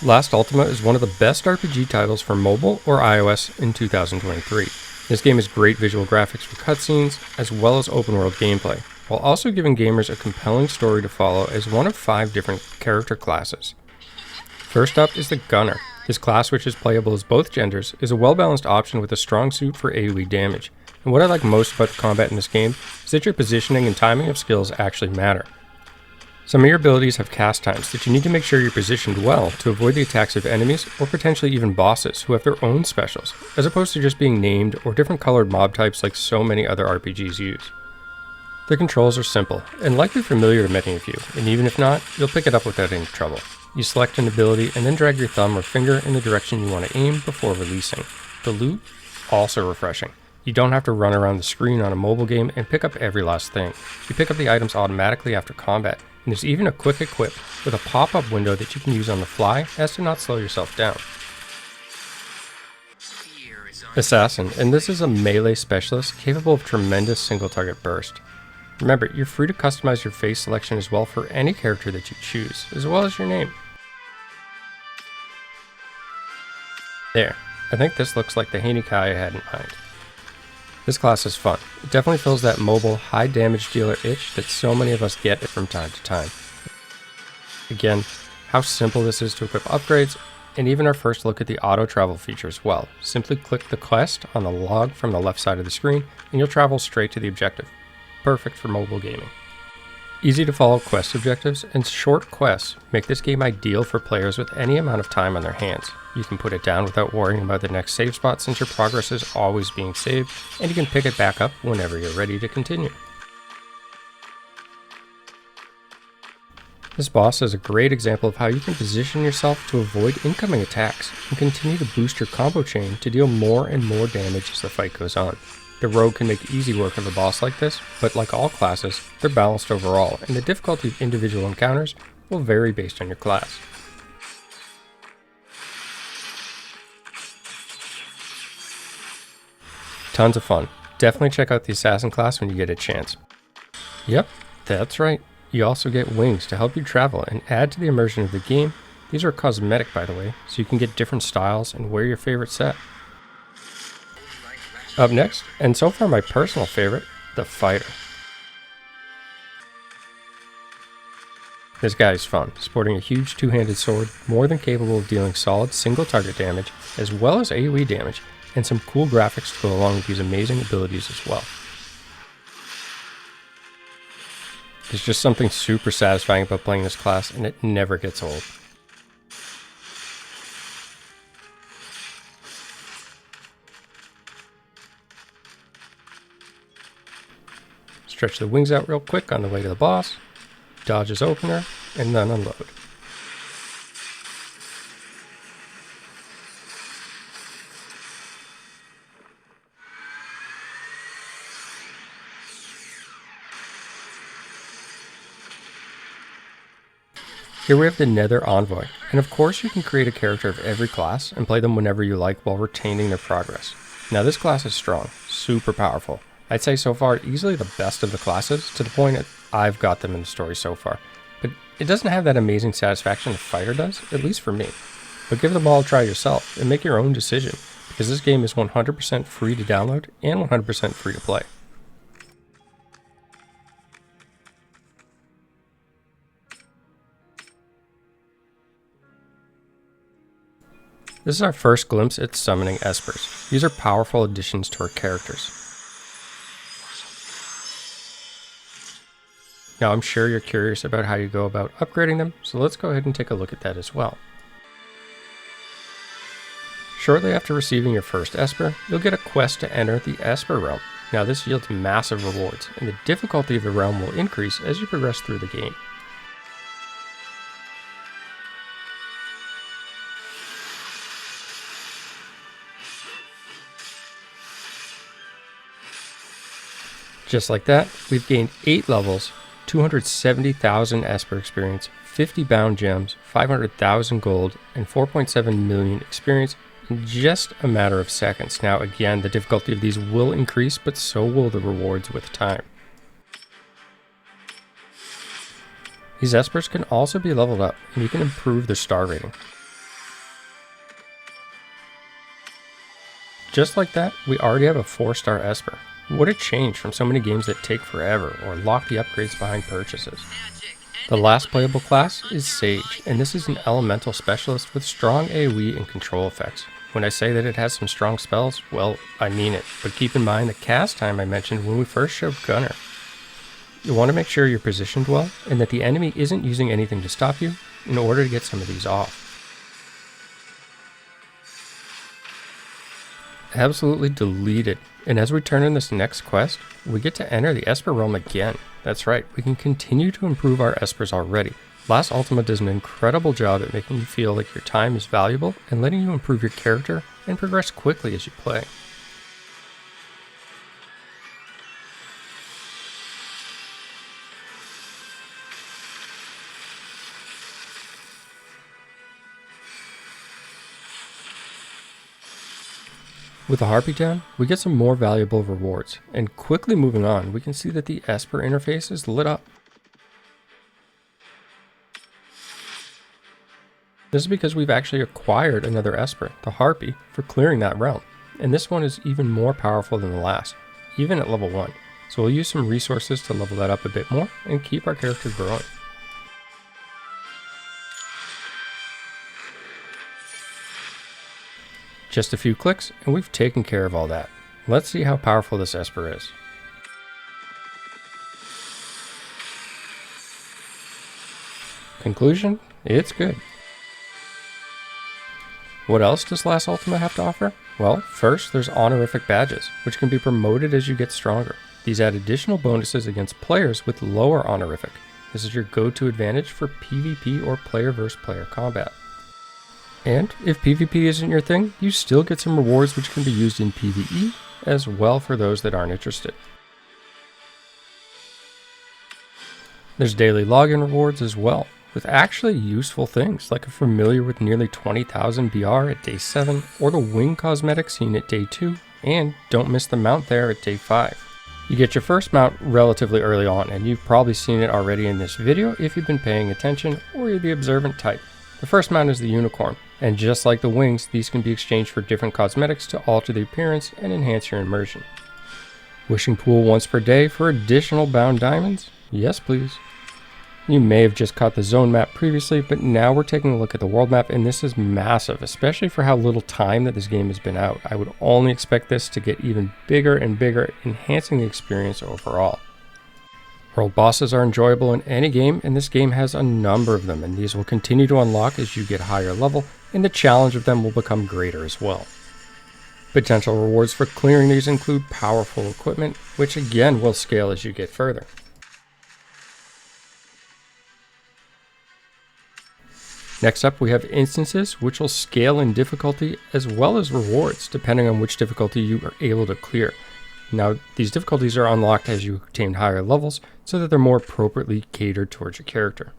Last Ultima is one of the best RPG titles for mobile or iOS in 2023. This game has great visual graphics for cutscenes, as well as open world gameplay, while also giving gamers a compelling story to follow as one of 5 different character classes. First up is the Gunner. This class, which is playable as both genders, is a well-balanced option with a strong suit for AoE damage. And what I like most about the combat in this game is that your positioning and timing of skills actually matter. Some of your abilities have cast times that you need to make sure you're positioned well to avoid the attacks of enemies or potentially even bosses who have their own specials, as opposed to just being named or different colored mob types like so many other RPGs use. The controls are simple and likely familiar to many of you, and even if not, you'll pick it up without any trouble. You select an ability and then drag your thumb or finger in the direction you want to aim before releasing. The loot? Also refreshing. You don't have to run around the screen on a mobile game and pick up every last thing. You pick up the items automatically after combat, and there's even a quick equip with a pop-up window that you can use on the fly as to not slow yourself down. Assassin, and this is a melee specialist capable of tremendous single target burst. Remember, you're free to customize your face selection as well for any character that you choose, as well as your name. There, I think this looks like the Haney Kai I had in mind. This class is fun. It definitely fills that mobile, high damage dealer itch that so many of us get from time to time. Again, how simple this is to equip upgrades, and even our first look at the auto travel feature as well. Simply click the quest on the log from the left side of the screen, and you'll travel straight to the objective. Perfect for mobile gaming. Easy to follow quest objectives and short quests make this game ideal for players with any amount of time on their hands. You can put it down without worrying about the next save spot since your progress is always being saved, and you can pick it back up whenever you're ready to continue. This boss is a great example of how you can position yourself to avoid incoming attacks and continue to boost your combo chain to deal more and more damage as the fight goes on. The rogue can make easy work of a boss like this, but like all classes, they're balanced overall, and the difficulty of individual encounters will vary based on your class. Tons of fun. Definitely check out the Assassin class when you get a chance. Yep, that's right. You also get wings to help you travel and add to the immersion of the game. These are cosmetic, by the way, so you can get different styles and wear your favorite set. Up next, and so far my personal favorite, the Fighter. This guy is fun, sporting a huge two-handed sword, more than capable of dealing solid single target damage, as well as AoE damage, and some cool graphics to go along with these amazing abilities as well. There's just something super satisfying about playing this class, and it never gets old. Stretch the wings out real quick on the way to the boss, dodge his opener, and then unload. Here we have the Nether Envoy, and of course you can create a character of every class and play them whenever you like while retaining their progress. Now this class is strong, super powerful. I'd say so far easily the best of the classes, to the point that I've got them in the story so far. But it doesn't have that amazing satisfaction the Fighter does, at least for me. But give them all a try yourself and make your own decision, because this game is 100% free to download and 100% free to play. This is our first glimpse at summoning Espers. These are powerful additions to our characters. Now I'm sure you're curious about how you go about upgrading them, so let's go ahead and take a look at that as well. Shortly after receiving your first Esper, you'll get a quest to enter the Esper realm. Now this yields massive rewards, and the difficulty of the realm will increase as you progress through the game. Just like that, we've gained 8 levels, 270,000 Esper experience, 50 bound gems, 500,000 gold, and 4.7 million experience in just a matter of seconds. Now again, the difficulty of these will increase, but so will the rewards with time. These Espers can also be leveled up, and you can improve their star rating. Just like that, we already have a 4-star Esper. What a change from so many games that take forever or lock the upgrades behind purchases. The last playable class is Sage, and this is an elemental specialist with strong AoE and control effects. When I say that it has some strong spells, well, I mean it, but keep in mind the cast time I mentioned when we first showed Gunner. You'll want to make sure you're positioned well, and that the enemy isn't using anything to stop you in order to get some of these off. Absolutely deleted. And as we turn in this next quest, we get to enter the Esper realm again. That's right, we can continue to improve our Espers already. Last Ultima does an incredible job at making you feel like your time is valuable and letting you improve your character and progress quickly as you play. With the Harpy down, we get some more valuable rewards, and quickly moving on, we can see that the Esper interface is lit up. This is because we've actually acquired another Esper, the Harpy, for clearing that realm, and this one is even more powerful than the last, even at level 1, so we'll use some resources to level that up a bit more and keep our character growing. Just a few clicks and we've taken care of all that. Let's see how powerful this Esper is. Conclusion, it's good. What else does last Ultima have to offer? Well, first there's honorific badges, which can be promoted as you get stronger. These add additional bonuses against players with lower honorific. This is your go-to advantage for PvP or player versus player combat. And if PvP isn't your thing, you still get some rewards which can be used in PvE as well for those that aren't interested. There's daily login rewards as well, with actually useful things like a familiar with nearly 20,000 BR at day 7, or the wing cosmetic seen at day 2, and don't miss the mount there at day 5. You get your first mount relatively early on, and you've probably seen it already in this video if you've been paying attention or you're the observant type. The first mount is the unicorn, and just like the wings, these can be exchanged for different cosmetics to alter the appearance and enhance your immersion. Wishing pool once per day for additional bound diamonds? Yes please. You may have just caught the zone map previously, but now we're taking a look at the world map, and this is massive, especially for how little time that this game has been out. I would only expect this to get even bigger and bigger, enhancing the experience overall. World bosses are enjoyable in any game, and this game has a number of them, and these will continue to unlock as you get higher level, and the challenge of them will become greater as well. Potential rewards for clearing these include powerful equipment, which again will scale as you get further. Next up we have instances, which will scale in difficulty as well as rewards depending on which difficulty you are able to clear. Now these difficulties are unlocked as you obtain higher levels so that they're more appropriately catered towards your character.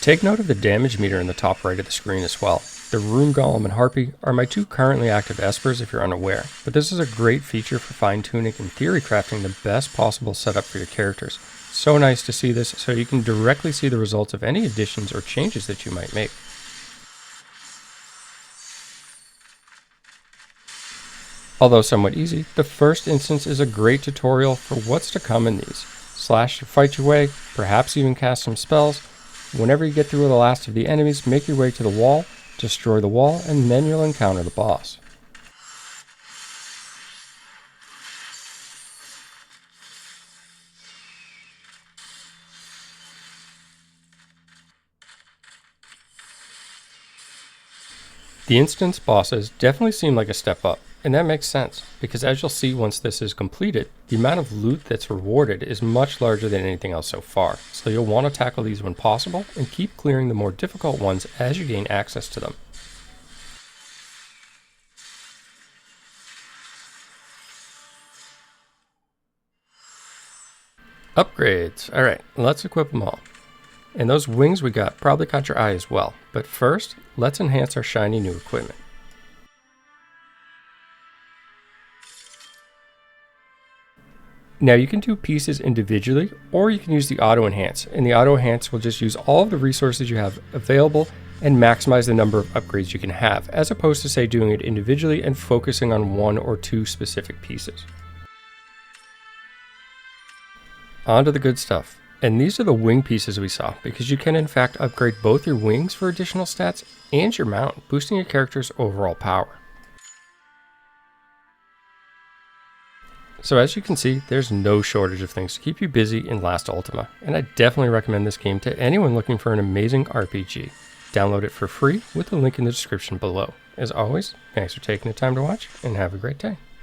Take note of the damage meter in the top right of the screen as well. The Rune Golem and Harpy are my two currently active Espers if you're unaware, but this is a great feature for fine-tuning and theory crafting the best possible setup for your characters. So nice to see this so you can directly see the results of any additions or changes that you might make. Although somewhat easy, the first instance is a great tutorial for what's to come in these. Slash to fight your way, perhaps even cast some spells. Whenever you get through the last of the enemies, make your way to the wall, destroy the wall, and then you'll encounter the boss. The instance bosses definitely seem like a step up, and that makes sense, because as you'll see once this is completed, the amount of loot that's rewarded is much larger than anything else so far, so you'll want to tackle these when possible, and keep clearing the more difficult ones as you gain access to them. Upgrades. Alright, let's equip them all. And those wings we got probably caught your eye as well, but first, let's enhance our shiny new equipment. Now you can do pieces individually, or you can use the auto enhance, and the auto enhance will just use all of the resources you have available and maximize the number of upgrades you can have, as opposed to, say, doing it individually and focusing on one or two specific pieces. On to the good stuff. And these are the wing pieces we saw, because you can in fact upgrade both your wings for additional stats and your mount, boosting your character's overall power. So as you can see, there's no shortage of things to keep you busy in last Ultima, and I definitely recommend this game to anyone looking for an amazing RPG. Download it for free with the link in the description below. As always, thanks for taking the time to watch, and have a great day.